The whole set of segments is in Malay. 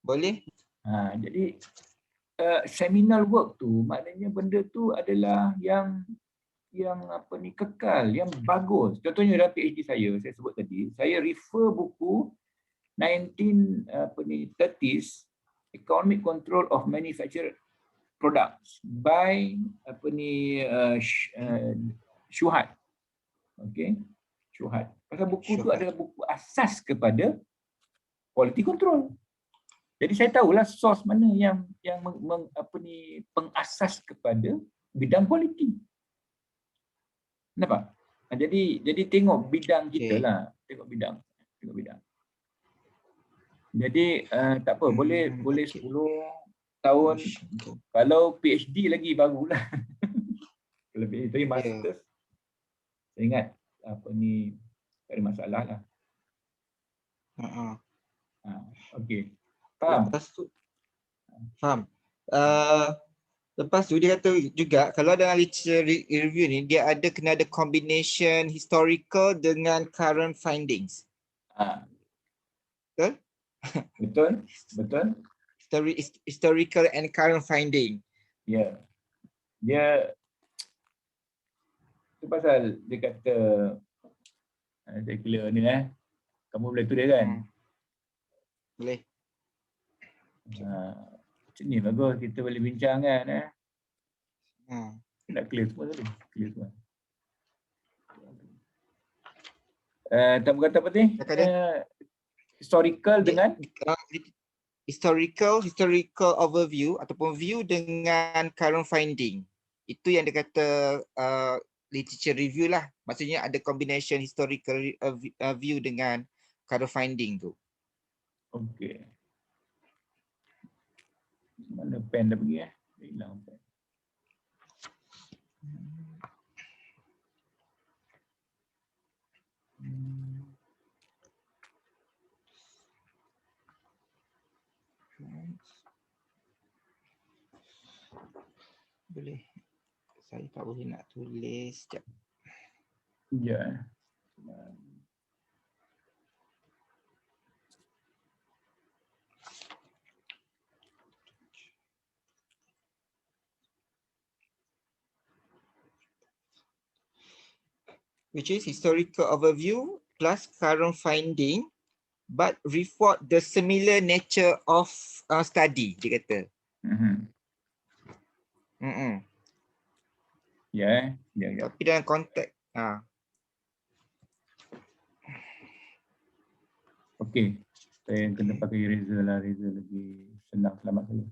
Boleh. Jadi seminal work tu maknanya benda tu adalah yang kekal, yang bagus. Contohnya dalam PhD saya sebut tadi, saya refer buku 1930s Economic Control of Manufactured Products by Shuhat. Okey, Shuhat. Pasal buku tu adalah buku asas kepada quality control. Jadi saya tahulah source mana yang pengasas kepada bidang quality. Nampak? Jadi tengok bidang kita lah, tengok bidang. Jadi tak apa, boleh 10 tahun. Kalau PhD lagi barulah. Kalau PhD masters, saya ingat tak ada masalah lah. Okey. Faham? Lepas tu dia kata juga kalau dalam literature review ni dia kena ada combination historical dengan current findings. Betul? Betul. Historical and current finding. Ya. Dia tu pasal dia kata saya clear ni kamu boleh tulis kan? Boleh. Macam ni bagus kita boleh bincang kan nak clear semua tadi. Clear semua. Kamu kata apa ni? Historical dengan historical overview ataupun view dengan current finding. Itu yang dia kata literature review lah. Maksudnya ada combination historical view dengan current finding tu. Okey. Mana pen dah pergi hilang pen. Boleh. Saya tak boleh nak tulis sekejap. Ya. Which is historical overview plus current finding but report the similar nature of study, dia kata. Ya. Tapi dalam konteks okey. Saya kena pakai eraser lah, eraser lagi senang selamat saya.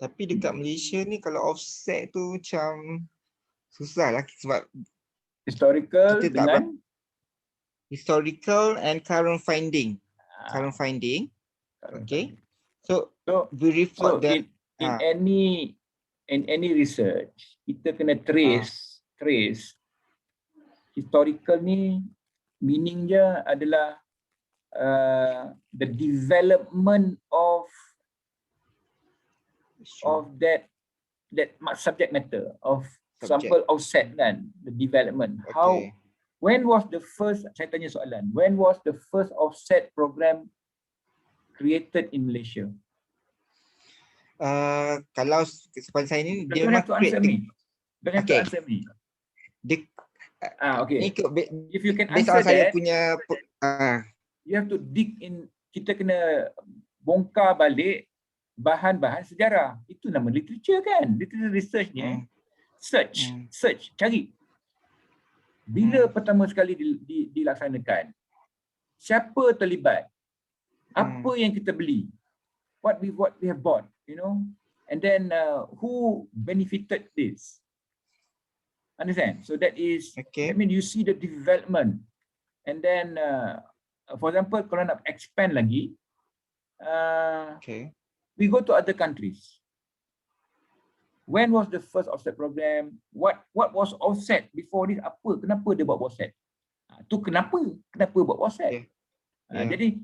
Tapi dekat Malaysia ni kalau offset tu macam susah lah sebab historical dengan historical and current finding. Current finding. Okay. So we report in any research kita kena trace historical ni meaning dia adalah the development of that subject matter of sample offset kan, the development. When was the first, saya tanya soalan, when was the first offset program created in Malaysia? Kalau sepanjang saya ni dia memang create. Don't have to answer me. Okay. If you can answer saya that, punya you have to dig in. Kita kena bongkar balik bahan-bahan sejarah. Itu nama literature kan? Literature research ni. Search, cari. Bila pertama sekali dilaksanakan? Siapa terlibat? Apa yang kita beli? What we have bought, you know? And then who benefited this? Understand? So that is, I mean, you see the development. And then, for example, kalau nak expand lagi, we go to other countries. When was the first offset program? What was offset before this? Apa? Kenapa dia buat offset? Tu kenapa? Kenapa buat offset? Jadi,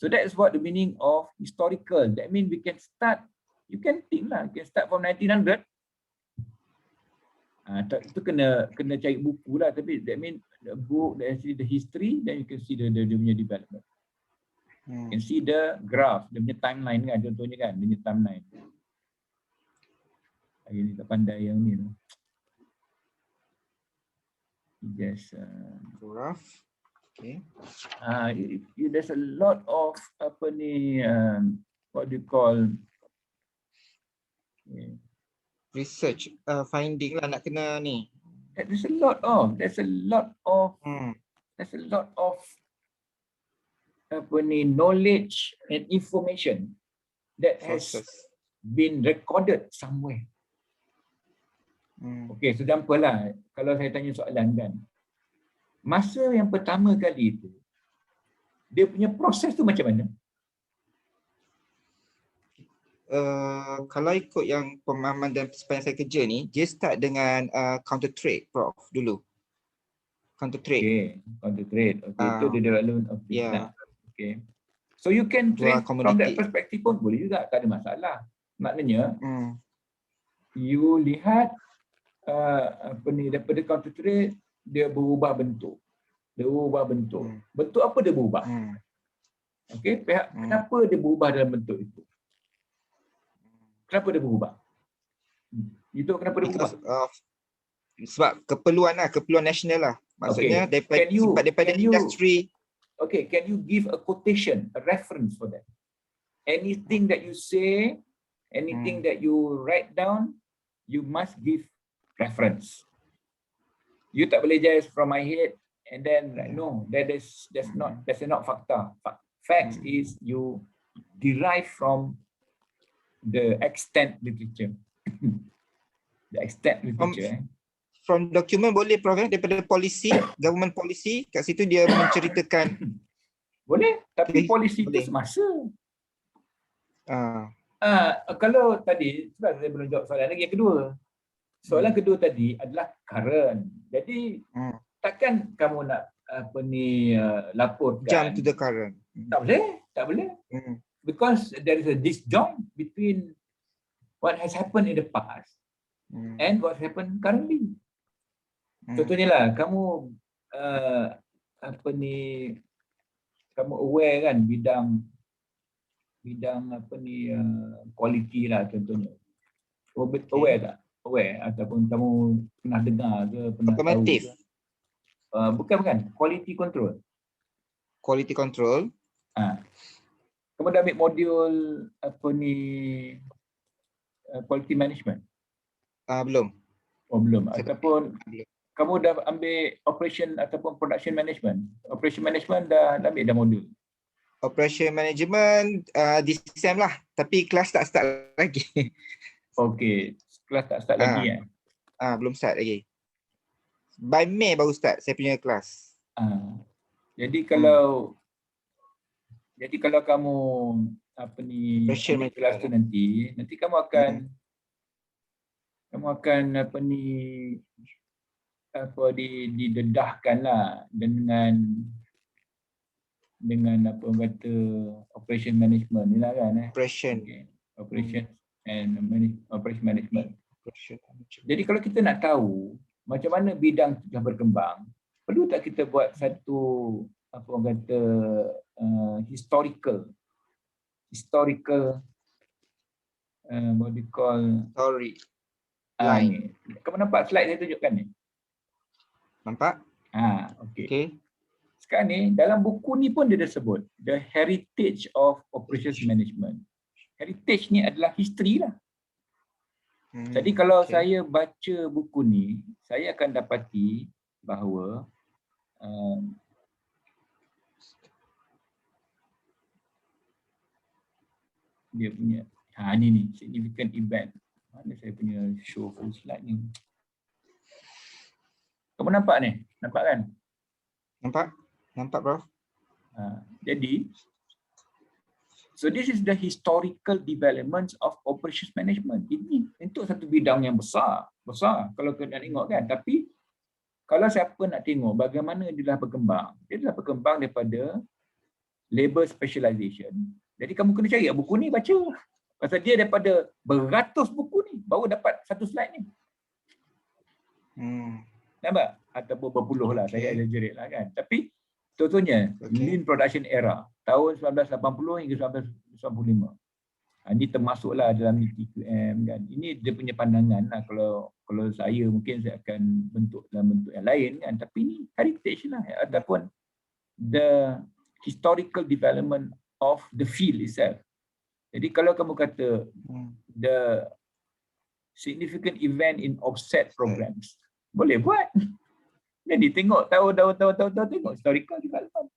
so that is what the meaning of historical. That means we can start, you can think lah, you can start from 1900. Itu kena cari buku lah, tapi that means the book, the history, then you can see the punya development. You can see the graph, dia punya timeline kan, contohnya kan, dia punya timeline. Hari ni tak pandai yang ni tu. Just graph. Okay. There's a lot of apa ni, what do you call, research finding lah nak kena ni. There's a lot of apa ni, knowledge and information that has been recorded somewhere. Okay, so example lah, kalau saya tanya soalan kan, masa yang pertama kali itu, dia punya proses tu macam mana? Kalau ikut yang pemahaman dan sepanjang saya kerja ni, dia start dengan counter trade, Prof, dulu. Counter trade. Okay, counter trade. Okay, itu the development of business. Okay. So you can trade from that perspective pun boleh juga, tak ada masalah. Maknanya, you lihat apa ni, daripada counter trade, dia berubah bentuk. Bentuk apa dia berubah? Okay, kenapa dia berubah dalam bentuk itu? Kenapa dia berubah? Itu kenapa dia berubah? Sebab keperluan nasional lah. Maksudnya daripada industri. Okay, can you give a quotation, a reference for that? Anything that you say, anything that you write down, you must give reference. You tak boleh just from my head and then no, that's not fakta. Facts is you derive from the extant literature. The extant literature. From document boleh, Prof, daripada policy, government policy, kat situ dia menceritakan. Boleh, tapi polisi itu semasa. Kalau tadi, sebab saya belum jawab soalan lagi yang kedua. Soalan kedua tadi adalah current. Jadi takkan kamu nak apa ni laporkan jump to the current. Tak boleh. Because there is a disjoint between what has happened in the past and what happened currently. Contohnya lah, kamu apa ni, kamu aware kan bidang apa ni, quality lah contohnya. Aware tak? Aware ataupun kamu pernah dengar ke, pernah tahu ke? Bukan, quality control. Quality control. Kamu dah ambil modul apa ni, quality management? Belum. Belum. Ataupun kamu dah ambil operation ataupun production management? Operation management dah ambil dah modul? Operation management this sem lah, tapi kelas tak start lagi. Okay, kelas tak start lagi kan? Belum start lagi. By May baru start saya punya kelas. Jadi kalau kamu apa ni, ambil kelas tu nanti kamu akan apa ni, apa didedahkan lah dengan apa kata operation management ni lah kan. Operation management. Jadi kalau kita nak tahu macam mana bidang tu dah berkembang, perlu tak kita buat satu apa orang kata historical what do you call, story line. Kamu nampak slide saya tunjukkan ni? Nampak? Okay. Sekarang ni dalam buku ni pun dia dah sebut The Heritage of Operations Management. Heritage ni adalah history lah. Jadi kalau saya baca buku ni, saya akan dapati bahawa dia punya ni significant event. Mana saya punya show full slide ni? Kamu nampak ni? Nampak kan? Nampak, Prof. Jadi So this is the historical developments of operations management. Ini untuk satu bidang yang besar kalau kita nak tengok kan. Tapi kalau siapa nak tengok bagaimana dia dah berkembang, daripada labor specialization. Jadi kamu kena cari buku ni baca. Pasal dia daripada beratus buku ni baru dapat satu slide ni. Nampak? Ataupun berpuluh lah, saya exaggerate lah kan. Tapi contohnya Lean Production Era tahun 1980 hingga 1995. Ini termasuklah dalam TQM kan. Ini dia punya pandangan lah. Kalau saya mungkin saya akan bentuk dalam bentuk yang lain kan. Tapi ini heritage lah ataupun the historical development of the field itself. Jadi kalau kamu kata the significant event in offset programs, boleh buat. Jadi tengok tahun tengok historical development.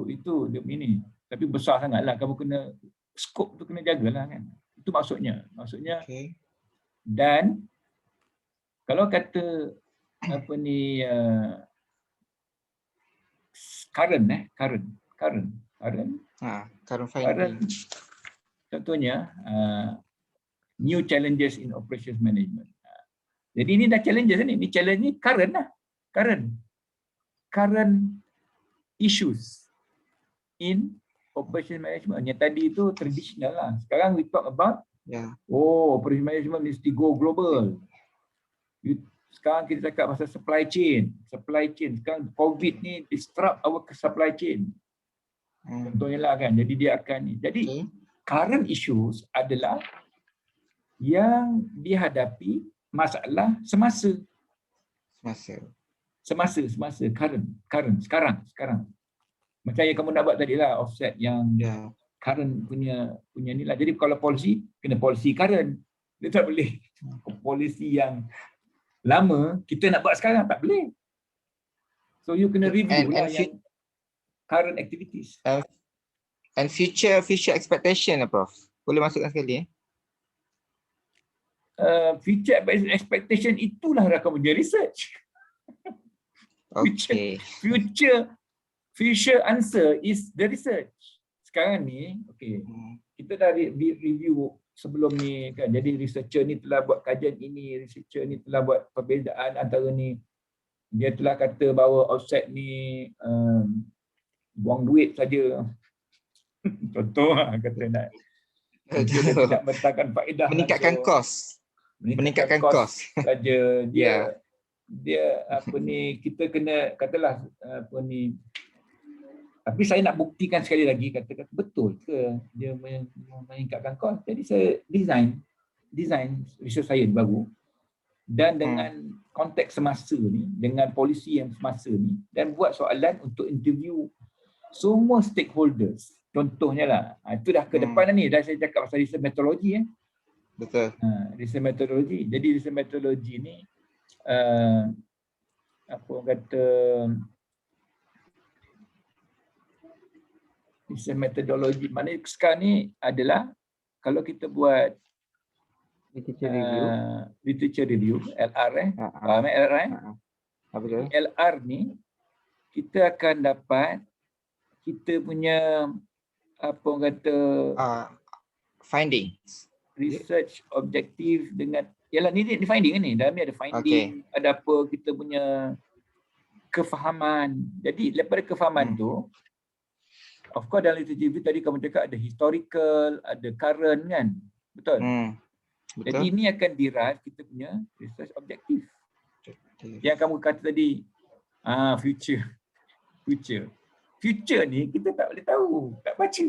Itu dia ini. Tapi besar sangatlah, kamu kena skop tu kena jagalah kan. Itu maksudnya. Dan kalau kata apa ni current finding. Contohnya new challenges in operations management. Jadi ini dah challenges ni. Ini challenge ni current lah. Current issues in operation management. Yang tadi itu traditional lah. Sekarang we talk about operation management mesti go global. Sekarang kita cakap pasal supply chain. Sekarang COVID ni disrupt our supply chain. Contohnya lah kan. Jadi dia akan ni. Jadi current issues adalah yang dihadapi masalah semasa. Current sekarang. Macam yang kamu nak buat tadi lah, offset yang current punya ni lah. Jadi kalau polisi, kena polisi current. Dia tak boleh polisi yang lama kita nak buat sekarang, tak boleh. So you kena review lah yang current activities. And future expectation lah Prof. Boleh masukkan sekali Future expectation itulah kamu punya research. Future answer is the research. Sekarang ni, kita dah review sebelum ni kan. Jadi researcher ni telah buat kajian ini, researcher ni telah buat perbezaan antara ni. Dia telah kata bahawa offset ni buang duit saja. Contoh lah kata nak. Dia tidak mendatangkan faedah. Meningkatkan kos saja. Dia apa ni, kita kena katalah apa ni. Tapi saya nak buktikan sekali lagi, kata betul ke dia meningkatkan kos. Jadi saya design research saya baru dan dengan konteks semasa ni, dengan polisi yang semasa ni, dan buat soalan untuk interview semua stakeholders. Contohnya lah, itu dah ke depan ni, dah saya cakap pasal research metodologi Betul. Research metodologi. Jadi research metodologi ni apa kata, research metodologi maknanya sekarang ni adalah kalau kita buat literature review LR LR ni kita akan dapat kita punya apa orang kata findings, research objektif dengan ialah ni finding ni, dalam ni ada finding, ada apa kita punya kefahaman. Jadi daripada kefahaman tu, of course dalam literature review tadi kamu cakap ada historical, ada current kan, betul? Betul. Jadi ini akan derive kita punya research objektif. Yang kamu kata tadi, future ni kita tak boleh tahu, tak baca.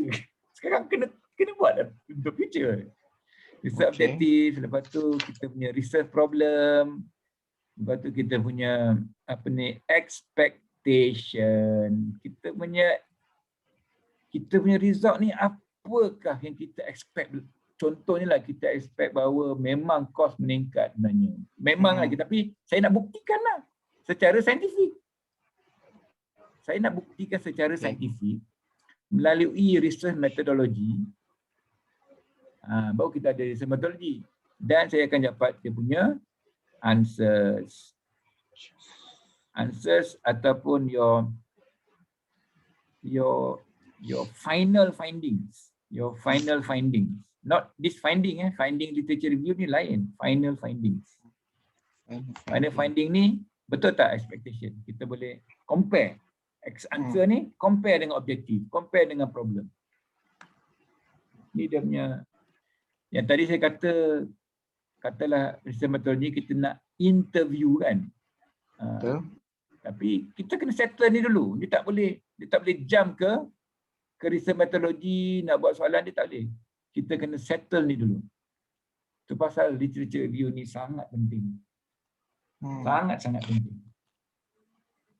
Sekarang kena buat untuk future. Research objektif, lepas tu kita punya research problem, lepas tu kita punya apa ni, expectation. Kita punya result ni apakah yang kita expect. Contohnya lah kita expect bahawa memang kos meningkat sebenarnya. Memang lagi, tapi saya nak buktikan lah secara saintifik. Saya nak buktikan secara saintifik melalui research methodology. Baru kita ada research methodology. Dan saya akan dapat dia punya answers ataupun your your final findings. Not this finding, finding literature review ni lain. Final findings. Final finding ni betul tak expectation? Kita boleh compare. Answer ni compare dengan objektif, compare dengan problem. Ni dia punya, yang tadi saya katalah research methodology kita nak interview kan. Tapi kita kena settle ni dulu. Dia tak boleh jump ke research methodology, nak buat soalan dia tak boleh. Kita kena settle ni dulu. Itu pasal literature review ni sangat penting. Sangat-sangat penting.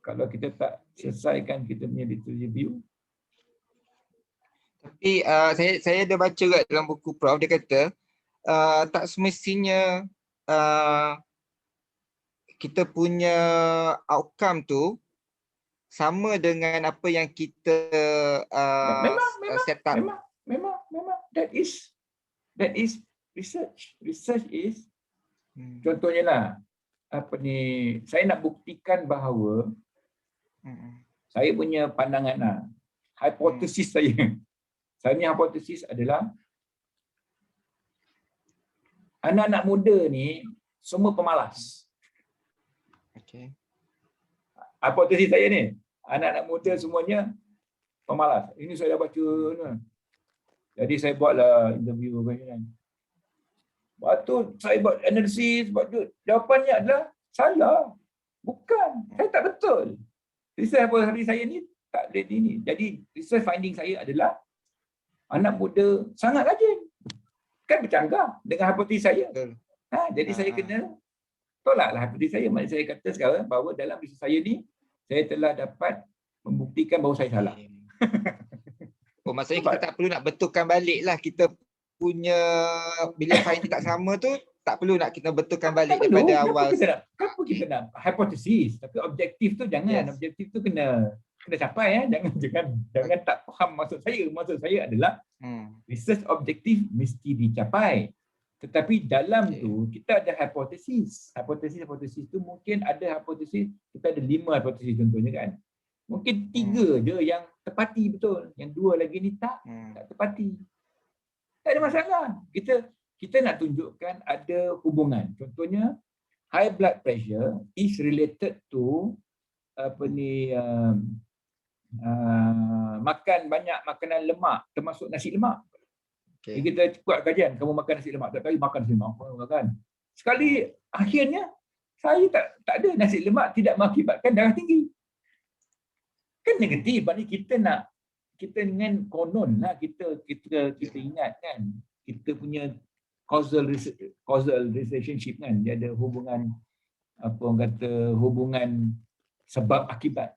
Kalau kita tak selesaikan kita punya literature review. Tapi saya ada baca kat dalam buku Prof, dia kata tak semestinya kita punya outcome tu sama dengan apa yang kita set up. Memang. That is research. Research is contohnya lah, saya nak buktikan bahawa saya punya pandangan lah, hipotesis saya punya hipotesis adalah anak-anak muda ni semua pemalas. Okay. Hipotesis saya ni, anak-anak muda semuanya pemalas. Ini saya dah baca. Jadi saya buatlah interview kan. Lepas tu saya buat analisis, jawapannya adalah salah. Bukan, saya tak betul. Research hari saya ni tak ada ini. Jadi research finding saya adalah anak muda sangat rajin. Kan bercanggah dengan hipotesis saya. Jadi saya kena tolaklah hipotesis saya. Maksud saya kata sekarang bahawa dalam research saya ni saya telah dapat membuktikan bahawa saya salah. Maksudnya kita tak perlu nak betulkan balik lah kita punya, bila finding tak sama tu tak perlu nak kita betulkan balik daripada awal. Kenapa kita nak hipotesis, tapi objektif tu jangan. Objektif tu kena capai. Jangan tak faham maksud saya. Maksud saya adalah research objektif mesti dicapai. Tetapi dalam tu kita ada hipotesis. Hipotesis tu mungkin ada hipotesis, kita ada 5 hipotesis contohnya kan. Mungkin 3 je yang tepati betul. Yang 2 lagi ni tak tepati. Tak ada masalah. Kita nak tunjukkan ada hubungan. Contohnya high blood pressure is related to makan banyak makanan lemak termasuk nasi lemak. Okay. Kita buat kajian, kamu makan nasi lemak, tak kali makan nasi lemak kan. Sekali akhirnya saya tak ada nasi lemak tidak mengakibatkan darah tinggi. Kan negatif. Maksudnya kita dengan konon lah kita ingat kan, kita punya causal relationship kan, dia ada hubungan hubungan sebab akibat,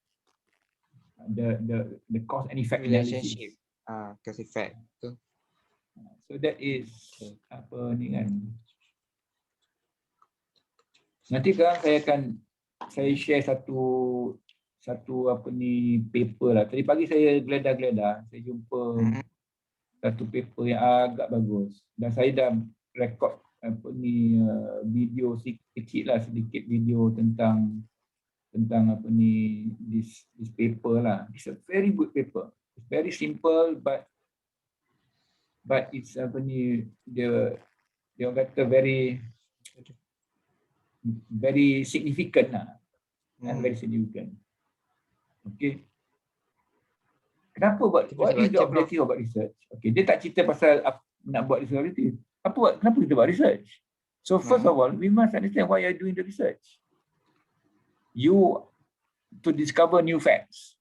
the cause and effect relationship, cause effect. So that is ni kan. Nanti kan saya share satu paper lah. Tadi pagi saya geledah, saya jumpa satu paper yang agak bagus. Dan saya dah rekod video sedikit video tentang this paper lah. It's a very good paper. It's very simple but it's dia kata very significant lah. And very significant. Okay. Kenapa what is the objective about research? Okay, dia tak cerita pasal nak buat research. Kenapa kita buat research? So first of all, we must understand why you are doing the research. You to discover new facts.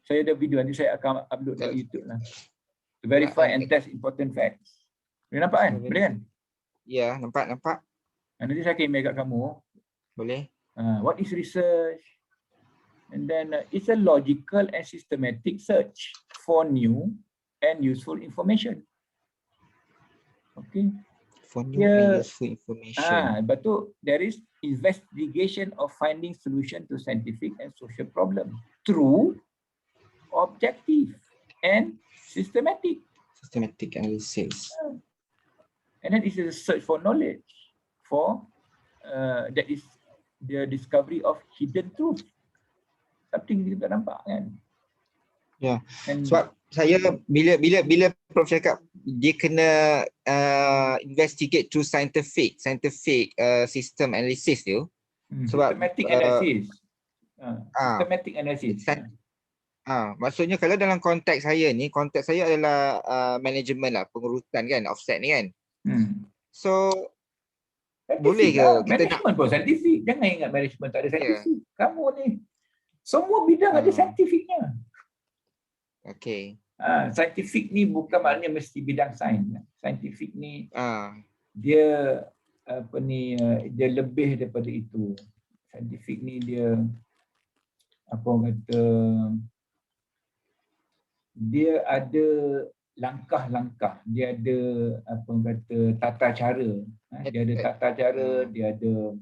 Saya ada video nanti saya akan upload ke YouTube lah. To verify and test important facts. Boleh nampak kan? Boleh kan? Ya, nampak. Nanti saya akan email kat kamu. Boleh. What is research? And then it's a logical and systematic search for new and useful information. Okay. For new and useful information. But there is investigation of finding solution to scientific and social problems through objective and systematic analysis. And then it's a search for knowledge, that is the discovery of hidden truth. Something kita tak nampak kan. Ya. Sebab saya bila Prof cakap dia kena investigate through scientific system analysis tu, sebab Systematic analysis. Systematic analysis. maksudnya kalau dalam konteks saya adalah management lah, pengurusan kan, offset ni kan. So boleh ke kita nak management pun saintifik. Jangan ingat management tak ada saintifik. Kamu ni semua bidang ada saintifiknya. Okay. Saintifik ni bukan maknanya mesti bidang sains. Saintifik ni dia dia lebih daripada itu. Saintifik ni dia dia ada langkah-langkah, dia ada tata cara. Dia ada tata cara, dia ada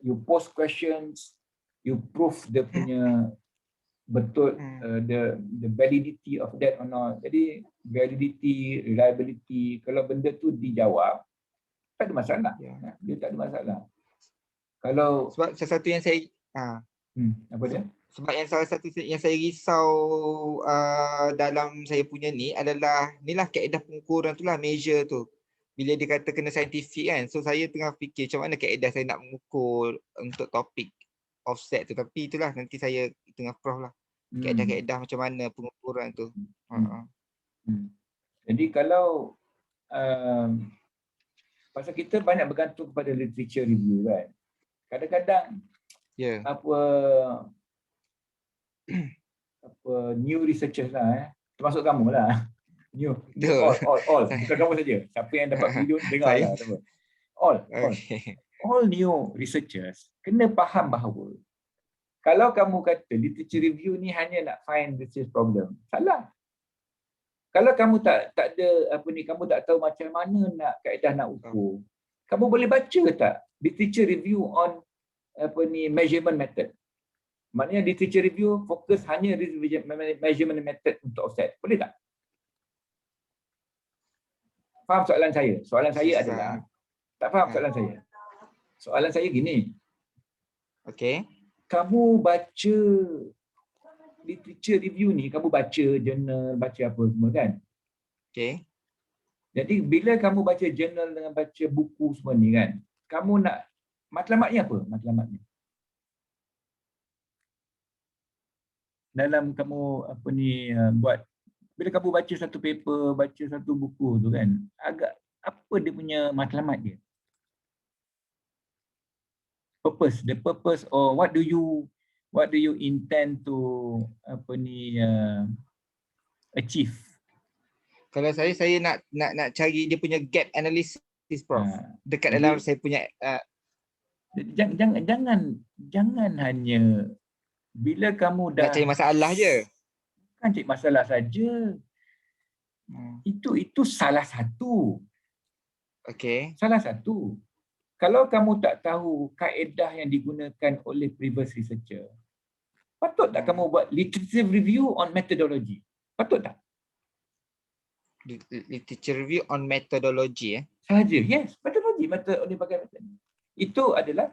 you post questions, you prove dia punya betul the validity of that or not. Jadi validity, reliability, kalau benda tu dijawab tak ada masalah. Dia tak ada masalah. Kalau sebab sesuatu yang saya apa dia? Sebab yang salah satu yang saya risau dalam saya punya ni adalah kaedah pengukuran tu lah, measure tu. Bila dia kata kena saintifik kan, so saya tengah fikir macam mana kaedah saya nak mengukur untuk topik offset tu. Tapi itulah nanti saya tengah Prof lah. Kaedah-kaedah macam mana pengukuran tu. Jadi kalau pasal kita banyak bergantung kepada literature review kan. Kadang-kadang new researchers lah termasuk kamu lah. New all bukan kamu saja. Siapa yang dapat video dengar lah. All new researchers kena faham bahawa kalau kamu kata literature review ni hanya nak find research problem, salah. Kalau kamu tak ada kamu tak tahu macam mana nak kaedah nak ukur, kamu boleh baca tak literature review on measurement method. Maknanya literature review fokus hanya measurement method untuk offset. Boleh tak? Faham soalan saya? Soalan saya adalah, tak faham soalan saya. Soalan saya gini. Okay. Kamu baca literature review ni, kamu baca jurnal, baca apa semua kan? Okay. Jadi bila kamu baca jurnal dengan baca buku semua ni kan, kamu nak matlamatnya apa? Matlamatnya dalam kamu buat, bila kamu baca satu paper, baca satu buku tu kan, agak apa dia punya matlamat dia? The purpose or what do you intend to achieve? Kalau saya nak cari dia punya gap analysis, Prof. Dekat dalam saya punya jangan hanya bila kamu dah nak cari masalah je. Bukan cari masalah saja. Itu salah satu. Okay. Salah satu. Kalau kamu tak tahu kaedah yang digunakan oleh previous researcher, patut tak kamu buat literature review on methodology? Patut tak? Literature review on methodology Sahaja. Yes, methodology. Itu adalah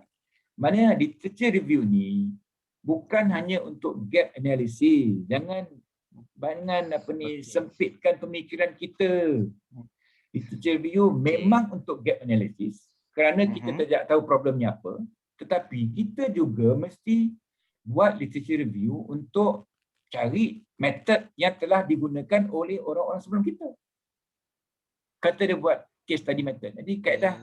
mana literature review ni bukan hanya untuk gap analysis. Jangan sempitkan pemikiran kita. Literature review memang untuk gap analysis. Kerana kita tidak tahu problemnya apa, tetapi kita juga mesti buat literature review untuk cari metod yang telah digunakan oleh orang-orang sebelum kita. Kata dia buat case study method. Jadi kaedah,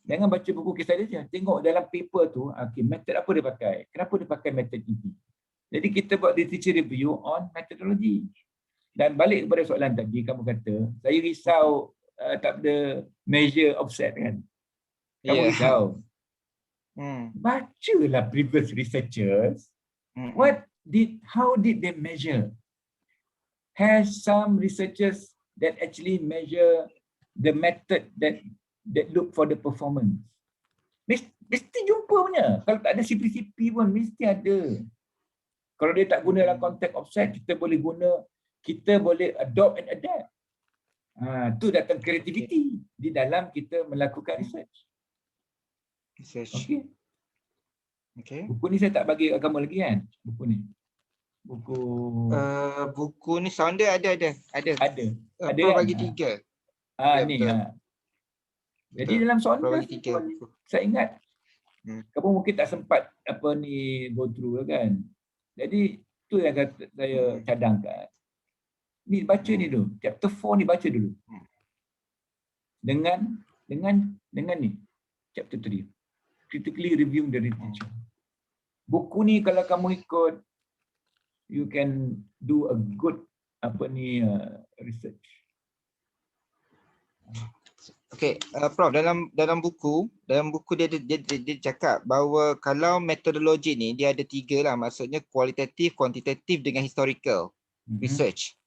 jangan baca buku case study saja. Tengok dalam paper tu, method apa dia pakai. Kenapa dia pakai method ini. Jadi kita buat literature review on methodology. Dan balik kepada soalan tadi, kamu kata, saya risau tak ada measure offset kan. Kamu risau. Bacalah previous researchers. How did they measure? Has some researchers that actually measure the method that look for the performance? Mesti jumpa punya. Kalau tak ada CP pun mesti ada. Kalau dia tak guna dalam konteks offset, kita boleh adopt and adapt. Tu datang creativity di dalam kita melakukan research. Okay. Buku ni saya tak bagi kamu lagi kan? Buku ni. Buku Buku ni Sounder ada. ada. Ada Prof kan? bagi 3. Ya, Ni betul. Jadi Betul. dalam Prof Sounder bagi 3 buku. saya ingat kamu mungkin tak sempat go through kan. Jadi tu yang kata saya cadangkan. Ni baca ni dulu. Chapter 4 ni baca dulu. Dengan ni. Chapter 3. Critically reviewing the literature. Buku ni kalau kamu ikut, you can do a good research. Okay, Prof, dalam buku dia cakap bahawa kalau metodologi ni dia ada 3 lah, maksudnya kualitatif, kuantitatif dengan historical research.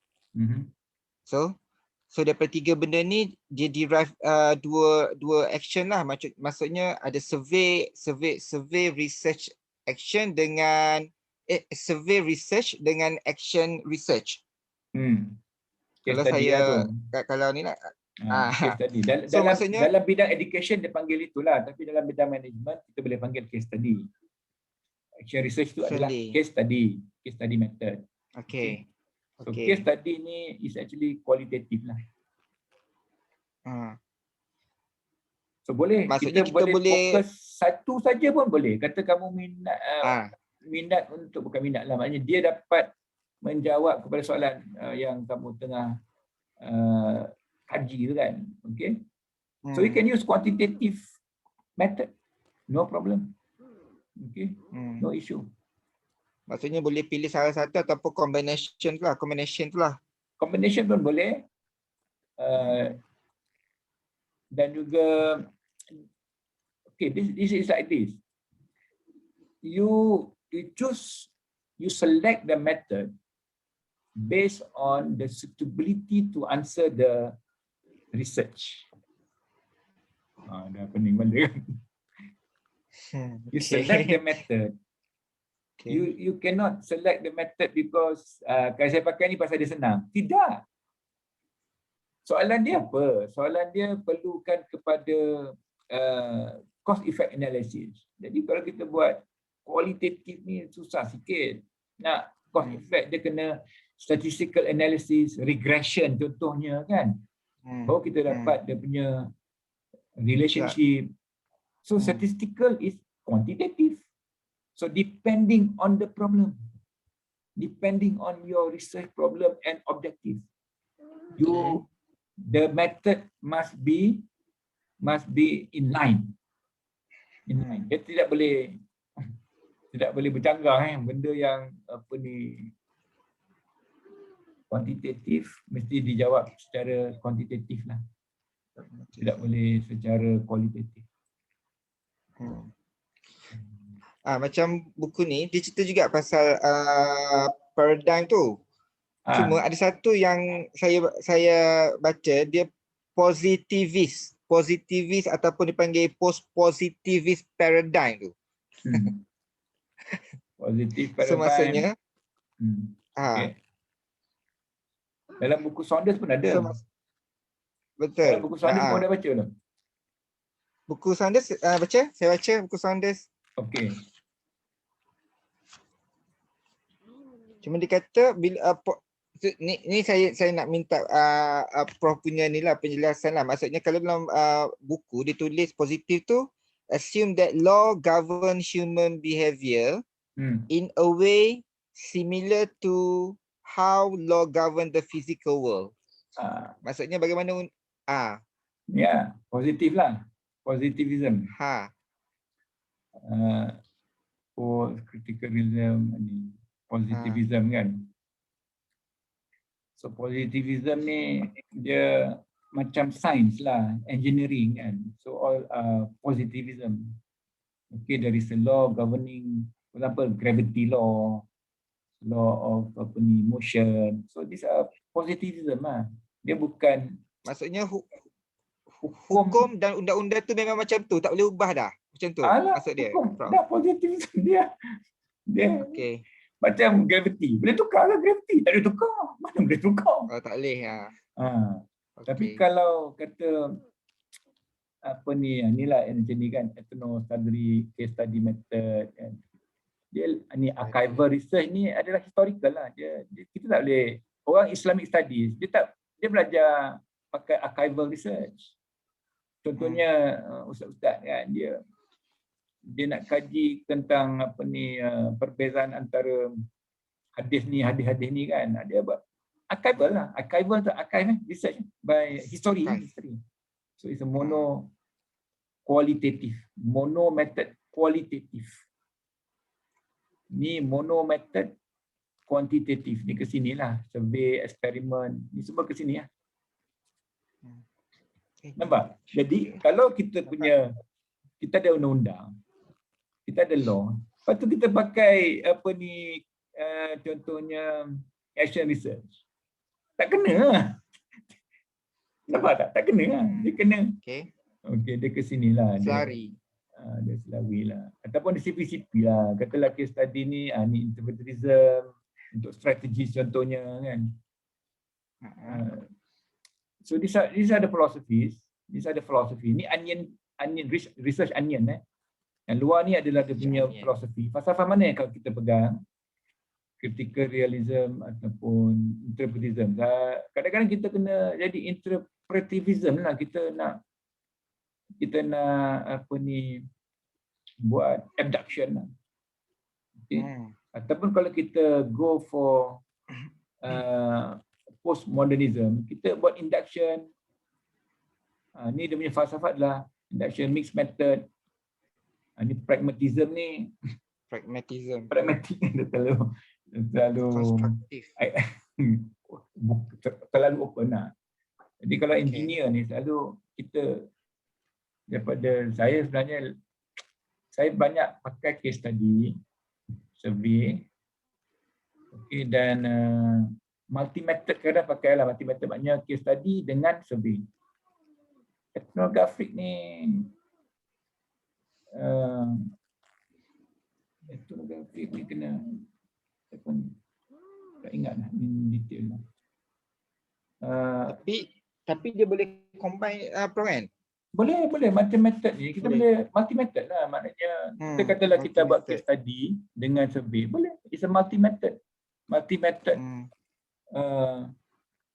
So daripada 3 benda ni dia derive dua action lah, maksudnya ada survey research action dengan survey research dengan action research. Kalau ni lah Case study. Dalam bidang education dia panggil itulah, tapi dalam bidang management kita boleh panggil case study. Action research tu adalah case study method. Okay. So case study ni is actually qualitative lah. So boleh, maksudnya kita boleh fokus satu saja pun boleh. Kata kamu minat untuk, bukan minat lah, maknanya dia dapat menjawab kepada soalan yang kamu tengah kaji tu kan. Okay. So you can use quantitative method. No problem. Okay. No issue. Maksudnya boleh pilih salah satu ataupun combination tu lah. Combination pun boleh. Dan juga this is like this. You select the method based on the suitability to answer the research. Dah pening balik kan. You select the method. You cannot select the method because kalau saya pakai ni pasal dia senang. Tidak. Soalan dia apa? Soalan dia perlukan kepada cost effect analysis. Jadi kalau kita buat kualitatif ni susah sikit. Nak cost effect dia kena statistical analysis, regression contohnya kan. Baru kita dapat dia punya relationship. So statistical is quantitative. So depending on the problem, depending on your research problem and objective, the method must be in line. Dia tidak boleh bercanggah benda yang kuantitatif mesti dijawab secara kuantitatif lah. Tidak boleh secara kualitatif. Macam buku ni dia cerita juga pasal paradigm tu. Cuma ada satu yang saya baca, dia positivist ataupun dipanggil post-positivist paradigm tu. Positive paradigm. So maksudnya dalam buku Saunders pun ada. Betul. Dalam buku Saunders pun ada baca tu. Buku Saunders saya baca buku Saunders. Okey. Cuma dia kata bila ni saya nak minta Prof punya ni lah penjelasan lah. Maksudnya kalau dalam buku dia tulis positif tu, assume that law govern human behavior in a way similar to how law govern the physical world. Maksudnya bagaimana ya, positif lah. Positivism. Criticalism ni. Positivism kan. So positivism ni dia macam sains lah, engineering kan. So all positivism. Okay, there is a law governing, for example, gravity law of motion. So these are positivism lah. Dia bukan, maksudnya hukum dan undang-undang tu memang macam tu, tak boleh ubah dah. Macam tu maksud dia. Dah positivism dia. Okay. Macam gravity. Boleh tukar ke gravity? Tak boleh tukar. Mana boleh tukar? Tak boleh. Tapi kalau kata inilah macam ni kan, ethno study, case study method kan. Dia ni archival research ni adalah historical lah. Kita tak boleh, orang Islamic studies dia belajar pakai archival research. Contohnya ustaz-ustaz kan, dia nak kaji tentang perbezaan antara hadis ni kan. Dia buat archival lah. Archival tu archive research by history. So it's a mono method qualitative. Ni mono method quantitative. Ni ke sini lah. Survey, eksperimen. Ni semua ke sini lah. Nampak? Jadi kalau kita ada undang-undang, kita ada law, lepas tu kita pakai contohnya action research. Tak kena lah. Nampak tak? Tak kena lah. Dia kena. Okey, dia ke sini lah. Selari. Dia selari lah. Ataupun dia CP lah. Katalah case study ni, ni interpretism, untuk strategi contohnya kan. So these are the philosophies. These are the philosophy. Ni onion research onion. Yang luar ni adalah dia punya filosofi. Falsafah mana yang kalau kita pegang? Critical realism ataupun interpretism. Kadang-kadang kita kena jadi interpretivism lah. Kita nak buat abduction lah. Okay. Ataupun kalau kita go for postmodernism, kita buat induction. Ni dia punya falsafat lah. Induction mixed method. Ni pragmatism ni. Pragmatic dia terlalu konstruktif. Terlalu open lah. Jadi kalau engineer ni selalu kita daripada saya sebenarnya saya banyak pakai case study, survey, dan multi method kadang pakai lah. Multi method maknanya case study dengan survey. Ethnographic ni ethnographic ni kena tak ingat lah in detail lah. Tapi dia boleh combine kan? Boleh multi method ni kita boleh multi method lah, maknanya kita katalah kita buat case study dengan survey, boleh, it's a multi method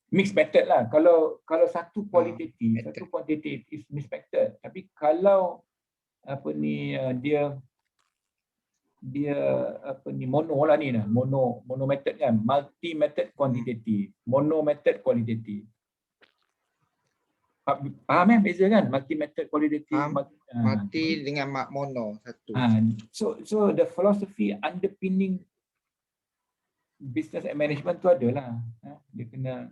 mixed method lah. Kalau satu qualitative satu quantitative is mixed method, tapi kalau dia mono lah ni, mono method kan, multi method quantitative, mono method qualitative. Faham beza kan? Multi method qualitative, multi dengan mono satu. So the philosophy underpinning business and management tu adalah dia kena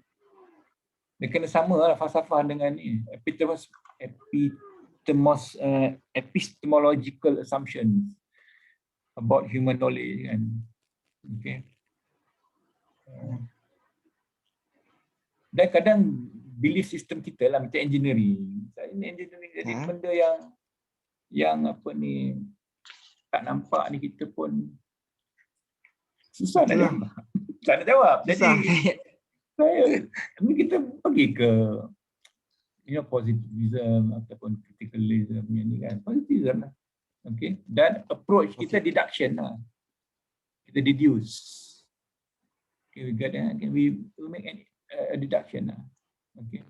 sama lah falsafah dengan ni, epistemological assumptions about human knowledge kan. Okay. Dan kadang belief system kita lah macam engineering. Engineering jadi benda yang tak nampak ni, kita pun susah nak jawab. Jadi kita pergi ke positivism ataupun criticalism ni kan. Positivism lah. Okay. Dan approach kita deduction lah. Kita deduce. Okay, we make a deduction lah. Okay.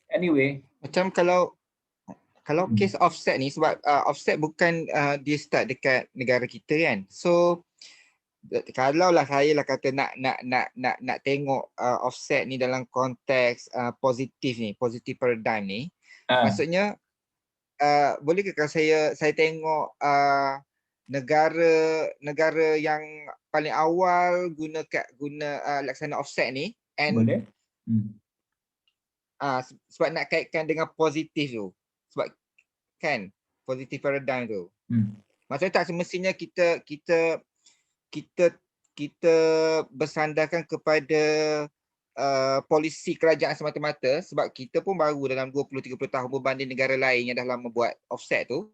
Anyway, macam kalau case offset ni, sebab offset bukan dia start dekat negara kita kan. So kalau lah saya lah kata nak tengok offset ni dalam konteks positive paradigm ni, maksudnya boleh ke kalau saya tengok negara yang paling awal guna laksana offset ni, and boleh. Sebab nak kaitkan dengan positif tu, sebab kan positive paradigm tu. Maksudnya tak semestinya kita bersandarkan kepada polisi kerajaan semata-mata, sebab kita pun baru dalam 20-30 tahun berbanding negara lain yang dah lama buat offset tu.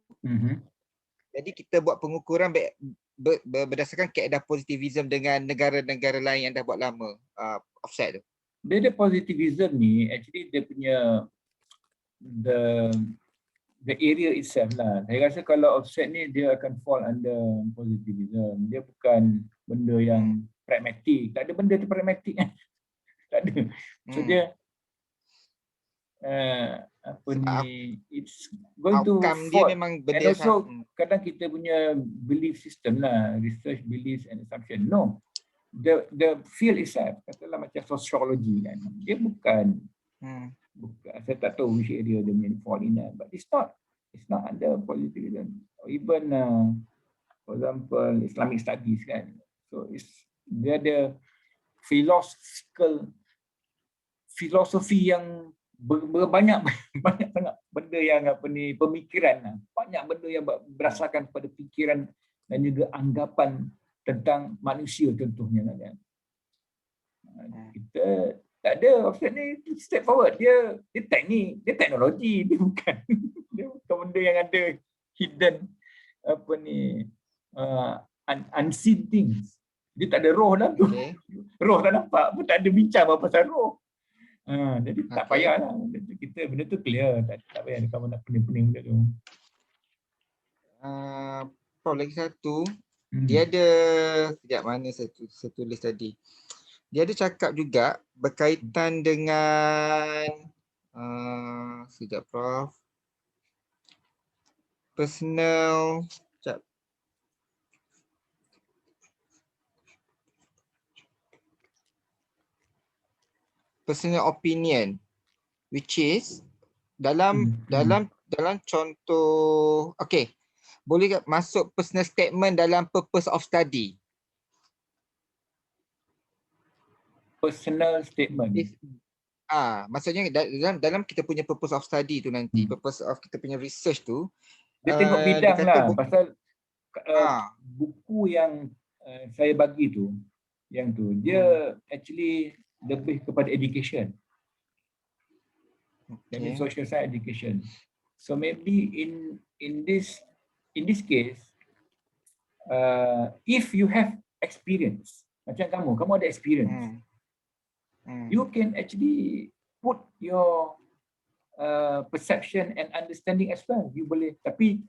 Jadi kita buat pengukuran berdasarkan kaedah positivism dengan negara-negara lain yang dah buat lama offset tu. Dia positivism ni actually dia punya the area itself lah. Saya rasa kalau offset ni dia akan fall under positivism. Dia bukan benda yang pragmatik. Tak ada benda tu pragmatik kan. Tak ada. So dia apa ni, it's going to outcome dia fall. memang And benda also kadang kita punya belief system lah, research beliefs and assumption. No. The field itself, katalah macam sociology kan. Dia bukan saya tak tahu which area dia punya fall in, but it's not under positivism or even for example Islamic studies kan. So dia ada filosofi yang banyak sangat benda yang apa ni, pemikiran, banyak benda yang berdasarkan pada fikiran dan juga anggapan tentang manusia contohnya kan. Kita tak ada offset ni, step forward, dia teknik, dia teknologi, dia bukan benda yang ada hidden apa ni, unseen things. Dia tak ada roh dalam tu. Roh tak nampak pun, tak ada bincang apa pasal roh. Jadi tak payahlah, kita benda tu clear, tak payah kamu nak pening-pening benda tu. Lagi satu, dia ada, sekejap mana saya tulis tadi. Dia ada cakap juga berkaitan dengan sekejap Prof. Personal, sekejap. Personal opinion, which is dalam contoh, boleh tak masuk personal statement dalam purpose of study? Personal statement. Maksudnya dalam kita punya purpose of study tu nanti, purpose of kita punya research tu, dia tengok bidang lah, pasal buku yang saya bagi tu, dia actually lebih kepada education. Jadi social science education. So maybe in this case, if you have experience, macam kamu ada experience, you can actually put your perception and understanding as well. You boleh, tapi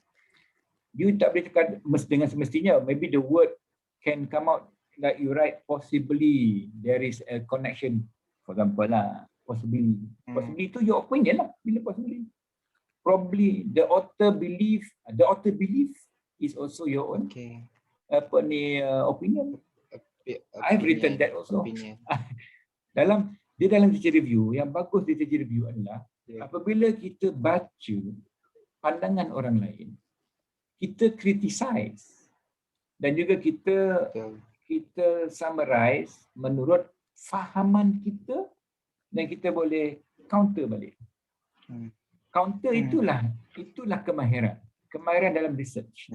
you tak boleh cakap dengan semestinya. Maybe the word can come out like you write, possibly there is a connection. For example lah, possibly. Possibly itu your opinion lah. Bila possibly. Probably the author belief is also your own opinion. I've written that also. dalam literature review, yang bagus literature review adalah apabila kita baca pandangan orang lain, kita criticize dan juga kita summarize menurut fahaman kita dan kita boleh counter balik. Counter itulah kemahiran dalam research.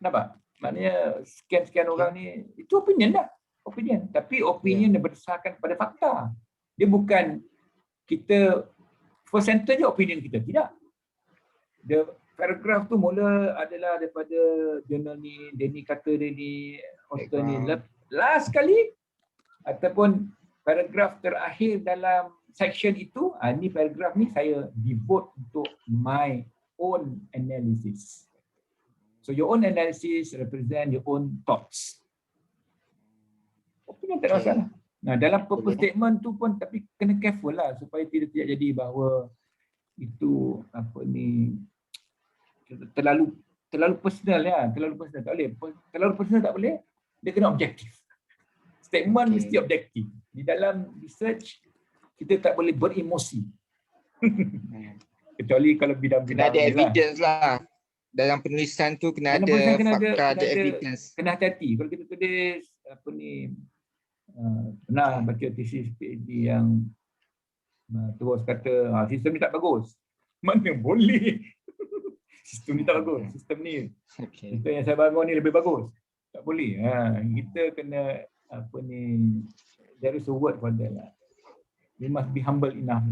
Nampak? Maknanya sekian orang ni, itu opinion dah. Opinion. Tapi opinion yang berdasarkan pada fakta. Dia bukan kita first sentence je opinion kita. Tidak. The paragraph tu mula adalah daripada jurnal ni, Denny kata dia ni, author ni. Last kali ataupun paragraph terakhir dalam section itu, ni paragraph ni saya devote untuk my own analysis. So your own analysis represent your own thoughts. Opinion tak ada masalah. Nah, dalam purpose statement tu pun tapi kena careful lah supaya tidak jadi bahawa itu apa ni terlalu personal ya, terlalu personal tak boleh. Terlalu personal tak boleh. Dia kena objektif. Statement mesti objektif. Di dalam research kita tak boleh beremosi. Kecuali kalau bidang-bidang ada evidence lah. Dalam penulisan tu kena ada fakta, ada evidence. Kena hati-hati. Kalau kita tulis apa ni, pernah baca tesis PhD yang terus kata sistem ni tak bagus. Mana boleh. Sistem ni tak bagus. Sistem ni. Sistem yang saya bangun ni lebih bagus. Tak boleh. Kita kena apa ni, there is a word for that lah. We must be humble enough.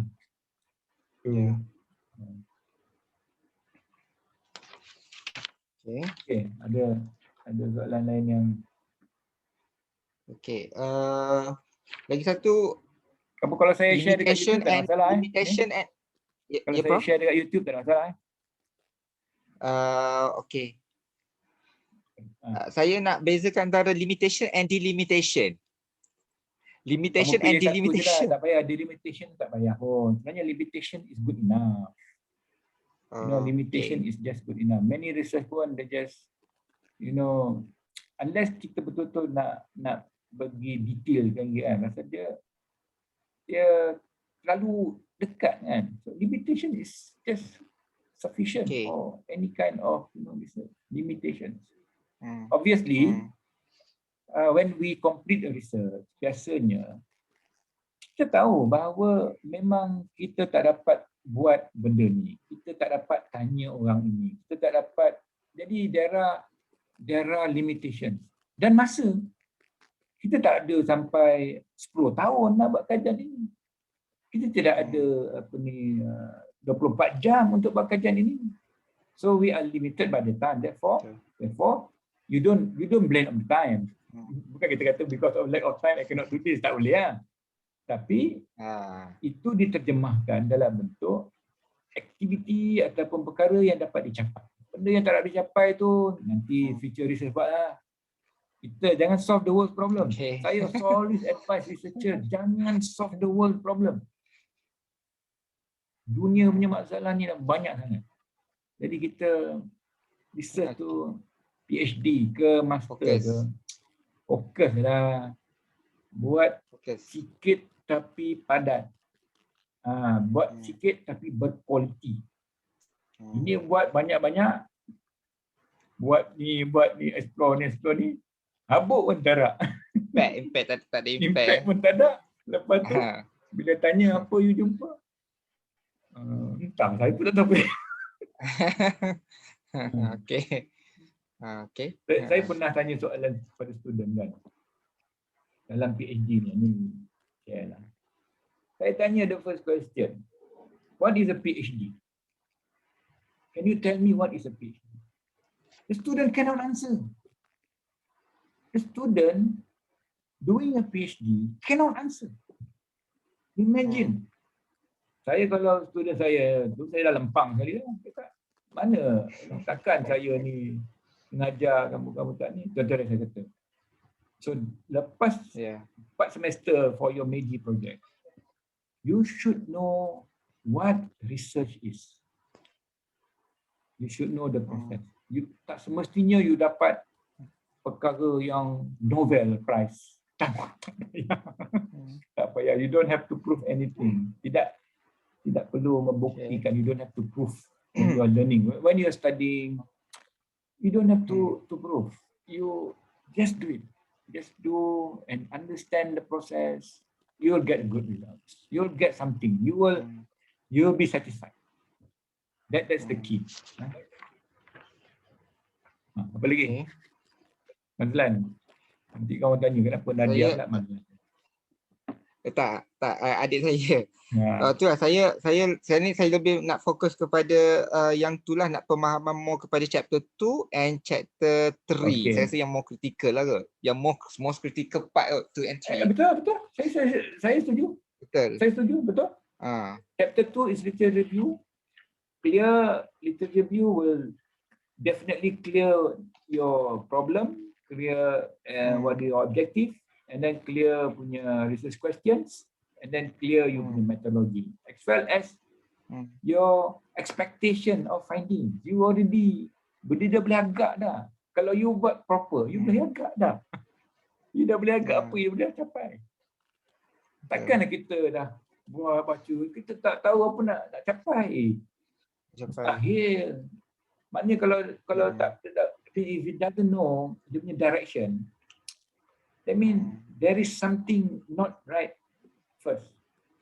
Okay. Ada soalan lain yang lagi satu, apa kalau saya share dekat YouTube tak masalah Kalau ya, saya Prof. share dekat YouTube tak ada masalah. Okay. Saya nak bezakan antara limitation and delimitation. Kamu Limitation and pilih satu je lah, delimitation. tak payah. Delimitation tak payah pun. Sebenarnya limitation is good enough. Limitation is just good enough. Many research pun they just, unless kita betul-betul nak bagi detail kan, rasa dia terlalu dekat kan. So limitation is just sufficient for any kind of research. Limitations. Obviously, when we complete a research, biasanya kita tahu bahawa memang kita tak dapat buat benda ni. Kita tak dapat tanya orang ini. Kita tak dapat. Jadi there are limitations. Dan masa. Kita tak ada sampai 10 tahun nak buat kajian ini. Kita tidak ada 24 jam untuk buat kajian ini. So we are limited by the time. Therefore you don't blame on the time. Bukan kita kata because of lack of time I cannot do this, tak boleh lah. Tapi itu diterjemahkan dalam bentuk aktiviti ataupun perkara yang dapat dicapai. Benda yang tak dapat dicapai tu nanti future research buat lah. Kita jangan solve the world problem. Saya always advise researcher, jangan solve the world problem. Dunia punya masalah ni dah banyak sangat. Jadi kita research tu PhD ke master ke, fokus lah. Buat sikit tapi padat. Buat sikit tapi berkualiti. Ini buat banyak-banyak. Buat ni explore ni. Habuk pun tak ada. Impact tak ada impact. Impact pun tak ada. Lepas tu bila tanya apa you jumpa? Entah, saya pun tak tahu. Okay. Saya pernah tanya soalan kepada student kan. Dalam PhD ni share lah. Saya tanya the first question. What is a PhD? Can you tell me what is a PhD? The student cannot answer. The student doing a PhD cannot answer. Imagine. Saya kalau student saya tu, saya dah lempang sekali lah. Cakap, mana takkan saya ni mengajar kamu tak ni. Contoh saya kata. So lepas 4 semester for your major project, you should know what research is. You should know the process. You tak semestinya you dapat perkara yang Nobel Prize. Tak payah. You don't have to prove anything. Tidak perlu membuktikan. You don't have to prove when you are learning. When you are studying, you don't have to prove. You just do it. Just do and understand the process. You will get good results. You will get something. You will be satisfied. That's the key. Apa lagi? Mazlan. Nanti kau tanya kenapa Nadia pula Mazlan. Tak, adik saya. Itulah saya lebih nak fokus kepada yang itulah, nak pemahaman more kepada chapter 2 and chapter 3. Saya rasa yang more critical lah ke. Yang most critical part 2 and 3. Betul. Saya setuju. Betul. Saya setuju, betul. Chapter 2 is literature review. Clear literature review will definitely clear your problem, clear what your objective, and then clear punya research questions, and then clear you punya methodology, as well as your expectation of finding. You already dah boleh agak dah. Kalau you buat proper, you boleh agak dah. You dah boleh agak apa you boleh capai. Takkanlah kita dah buat baca, kita tak tahu apa nak capai. Mustahil. Maknanya kalau tak, if it doesn't know dia punya direction, that means there is something not right first.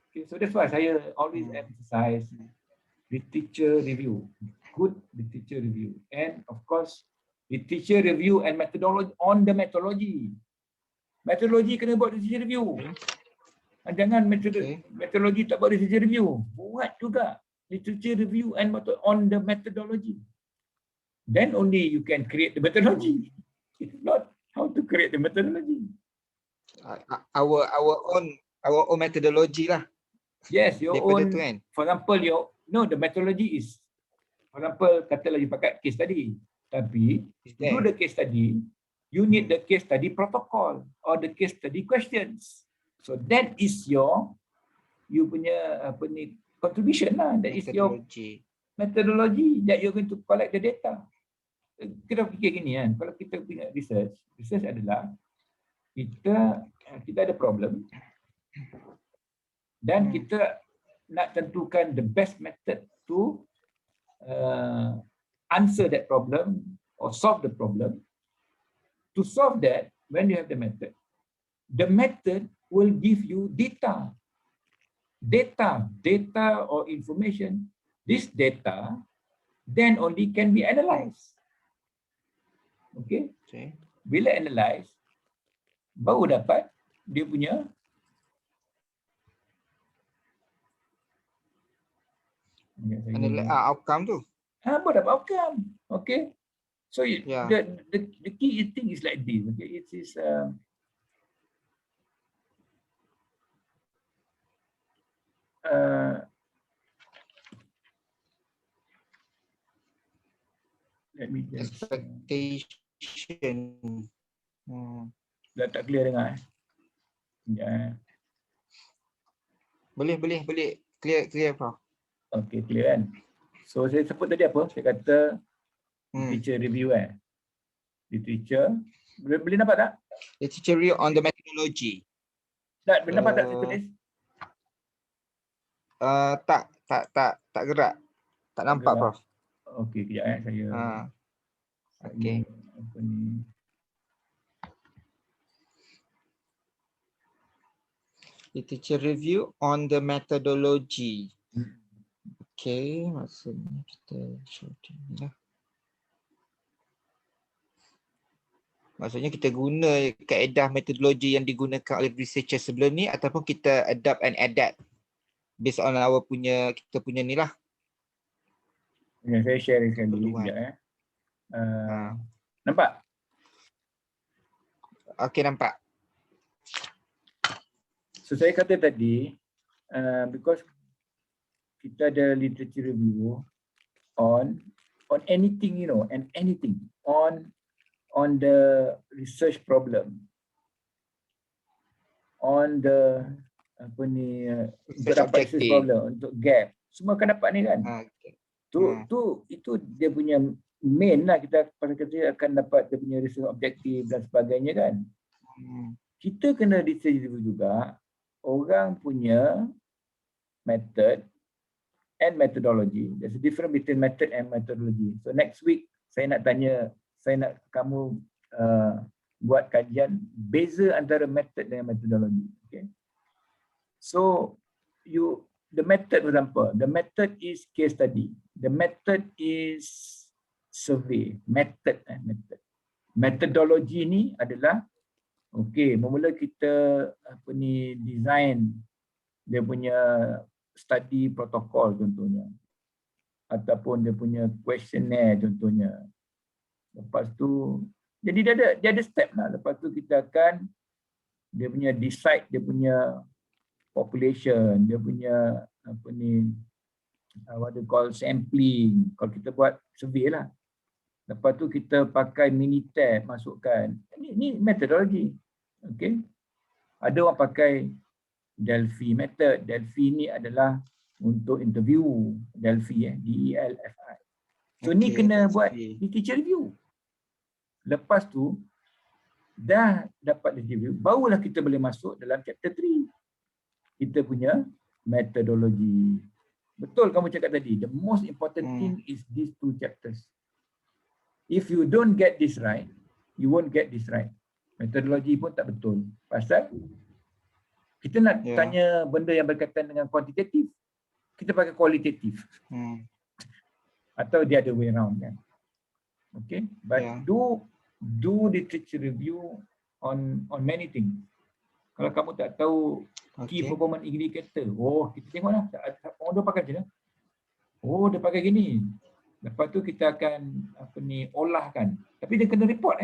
Okay, so that's why saya always emphasize literature review, good literature review, and of course literature review and methodology on the methodology. Methodology kena buat literature review. Jangan methodology tak buat literature review. Buat juga literature review and on the methodology. Then only you can create the methodology. If not, how to create the methodology? Our own methodology lah. Yes, your own. For example, No, the methodology is, for example, katalah you pakai case study. Tapi to do the case study, you need the case study protocol or the case study questions. So that is you punya apa ni contribution lah. That is your methodology that you're going to collect the data. Kita fikir gini kan, kalau kita punya research adalah kita ada problem dan kita nak tentukan the best method to answer that problem or solve the problem. To solve that, when you have the method will give you data or information. This data then only can be analyzed. Okay? Bila analyze, baru dapat dia punya outcome tu. Baru dapat outcome. Okay? So the key thing is like this. Okay? It is let me just expectation. Dah tak clear dengar. Ya. Boleh clear Prof. Okay, clear kan? So saya sebut tadi apa? Saya kata literature review literature. Boleh nampak tak? Literature review on the methodology. Tak, boleh nampak tak saya tulis? Tak gerak. Tak nampak Prof. Okey, kejap saya. Okey. Apa ni? Literature review on the methodology. Okay, maksudnya kita shorten lah. Maksudnya kita guna kaedah metodologi yang digunakan oleh researcher sebelum ni ataupun kita adapt and adapt based on kita punya ni lah. Ya, saya share sekali sekejap Nampak? Okey, nampak. So saya kata tadi because kita ada literature review on anything, and anything on the research problem, on the apa ni untuk dapat research problem, untuk gap, semua akan dapat ni kan. Itu dia punya main lah, kita akan dapat dia punya research objektif dan sebagainya kan. Kita kena research review juga orang punya method and methodology. There's a difference between method and methodology. So next week saya nak kamu buat kajian beza antara method dan methodology. Okay. So the method, for example, the method is case study. The method is survey. Method. Methodology ni adalah memula kita design dia punya study protocol contohnya, ataupun dia punya questionnaire contohnya. Lepas tu jadi dia ada step lah. Lepas tu kita akan dia punya decide dia punya population, dia punya what they call sampling. Kalau kita buat survey lah. Lepas tu kita pakai Minitab masukkan. Ini metodologi. Okay. Ada orang pakai Delphi method. Delphi ni adalah untuk interview. Delphi DELFI. So ni kena buat literature review. Lepas tu dah dapat literature review, barulah kita boleh masuk dalam chapter 3. Kita punya metodologi. Betul kamu cakap tadi. The most important thing is these 2 chapters. If you don't get this right, you won't get this right. Metodologi pun tak betul. Pasal kita nak tanya benda yang berkaitan dengan kuantitatif, kita pakai kualitatif. Atau the other way around kan. Okay, but do literature review on many things. Kalau kamu tak tahu key performance indicator, kita tengoklah orang dia pakai macam mana. Dia pakai gini. Lepas tu kita akan olahkan. Tapi dia kena report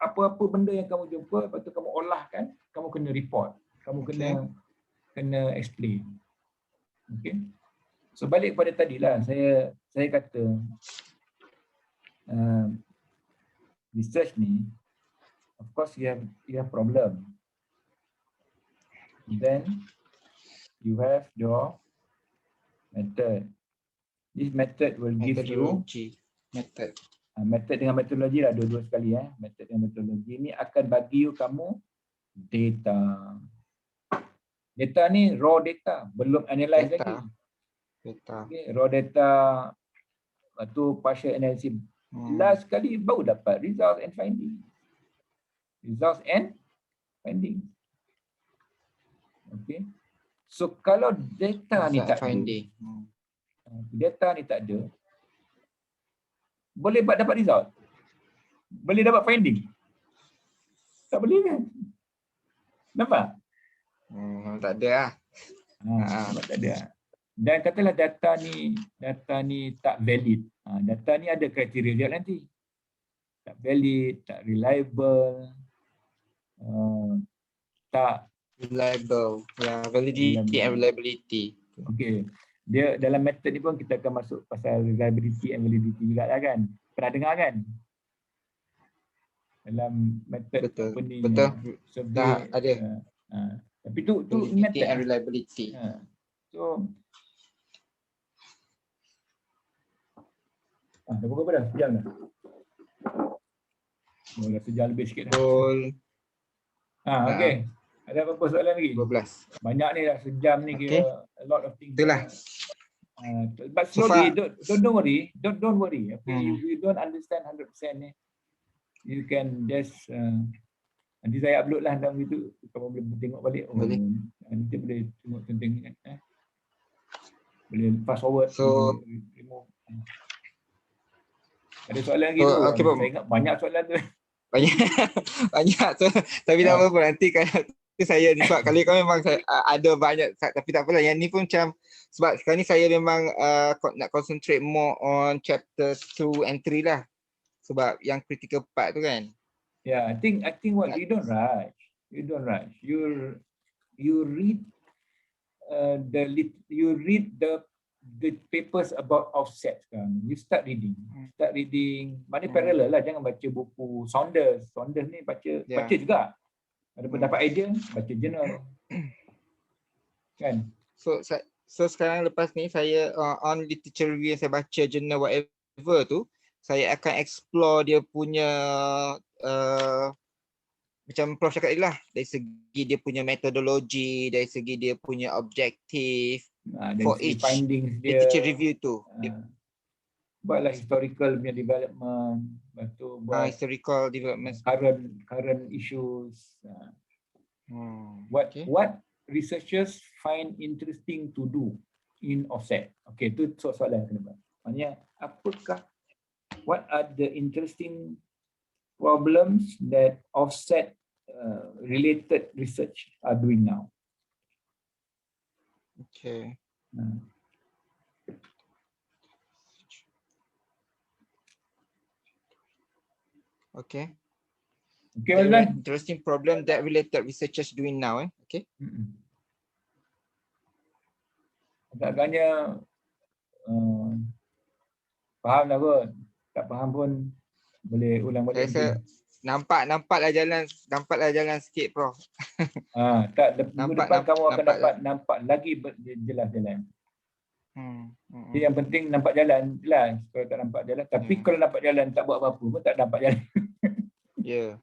apa-apa benda yang kamu jumpa, lepas tu kamu olahkan, kamu kena report. Kamu kena explain. Okay. So balik pada tadilah, saya kata research ni, of course you have problem. Then you have your method. This method will give you method. Method dengan metodologi lah, dua-dua sekali. Method dengan metodologi ni akan bagi kamu data. Data ni raw data, belum analyze lagi. Okay, raw data, lepas tu partial analysis. Last sekali baru dapat results and finding. Results and finding. Okay. So kalau data ni tak ada, data ni tak ada, boleh dapat result? Boleh dapat finding? Tak boleh kan? Nampak? Tak ada lah. Tak ada. Dan katalah data ni tak valid. Data ni ada kriteria dia nanti. Tak valid, tak reliable, tak reliable. Validity and reliability. Okay. Dia dalam method ni pun kita akan masuk pasal reliability and validity juga lah kan. Pernah dengar kan? Dalam method betul. apa ni? Betul. Survey, ada. Tapi tu validity method and reliability. So dah berapa dah? Sejam dah? Dah sejam lebih sikit dah. Okay. Ada apa-apa soalan lagi? 12. Banyak ni dah, sejam ni kira a lot of things. Itulah. But slowly, don't worry. Don't worry. Okay, you don't understand 100% ni. You can just nanti saya upload lah dalam itu, kamu boleh tengok balik. Nanti boleh tengok tentang boleh fast forward. So remove. Ada soalan lagi tu? Okay, saya ingat banyak soalan tu. Banyak tu. Tapi tak apa-apa, nanti kalau saya ni sebab kali kau memang ada banyak, tapi tak apalah, yang ni pun macam sebab sekarang ni saya memang nak concentrate more on chapter 2 and 3 lah, sebab yang critical part tu kan. Yeah, I think what you don't rush. You read the papers about offset kan. You start reading. Mana parallel lah, jangan baca buku Saunders ni baca juga. Ada dapat idea, baca jurnal. Kan? So sekarang lepas ni saya on literature review yang saya baca jurnal whatever tu, saya akan explore dia punya macam Prof cakap tadi lah, dari segi dia punya metodologi, dari segi dia punya objektif for each findings dia, literature review tu. Buatlah historical punya development, lepas tu buat historical development, current issues. What researchers find interesting to do in offset. Okay, tu soalan kena buat. Maksudnya what are the interesting problems that offset related research are doing now? Okay. Okay. Okay, Mazlan. Interesting problem that related researchers doing now. Okay. Agaknya faham lah pun. Tak faham pun boleh ulang balik. Saya nampaklah jalan sikit, Prof. Minggu depan kamu akan dapat nampak lagi jelas jalan. Jadi yang penting nampak jalan jelas. Kalau tak nampak jalan, tapi kalau nampak jalan tak buat apa-apa pun tak nampak jalan. Ya.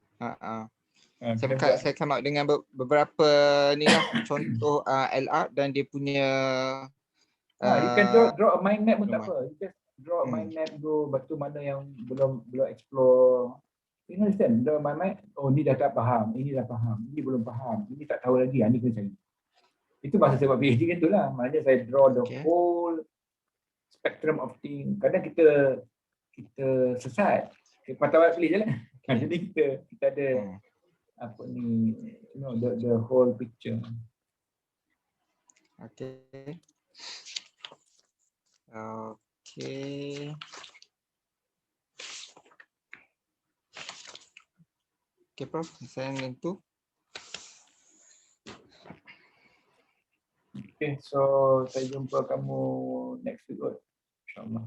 Saya come out dengan beberapa ni lah contoh LR dan dia punya you can draw a mind map pun tak apa. You just draw a mind map go, batu mana yang belum explore. You understand? Draw mind map, ni dah tak faham, ini dah faham, ini belum faham, ini tak tahu lagi, ni kena cari. Itu masa saya buat PhD kan tu lah. Maknanya saya draw the whole spectrum of things. Kadang kita sesat. Kita patah pilih je lah. Jadi kita ada apa ni, the whole picture. Okay, Prof. Saya yang tu. Okay. Okay, so saya jumpa kamu next week. InsyaAllah.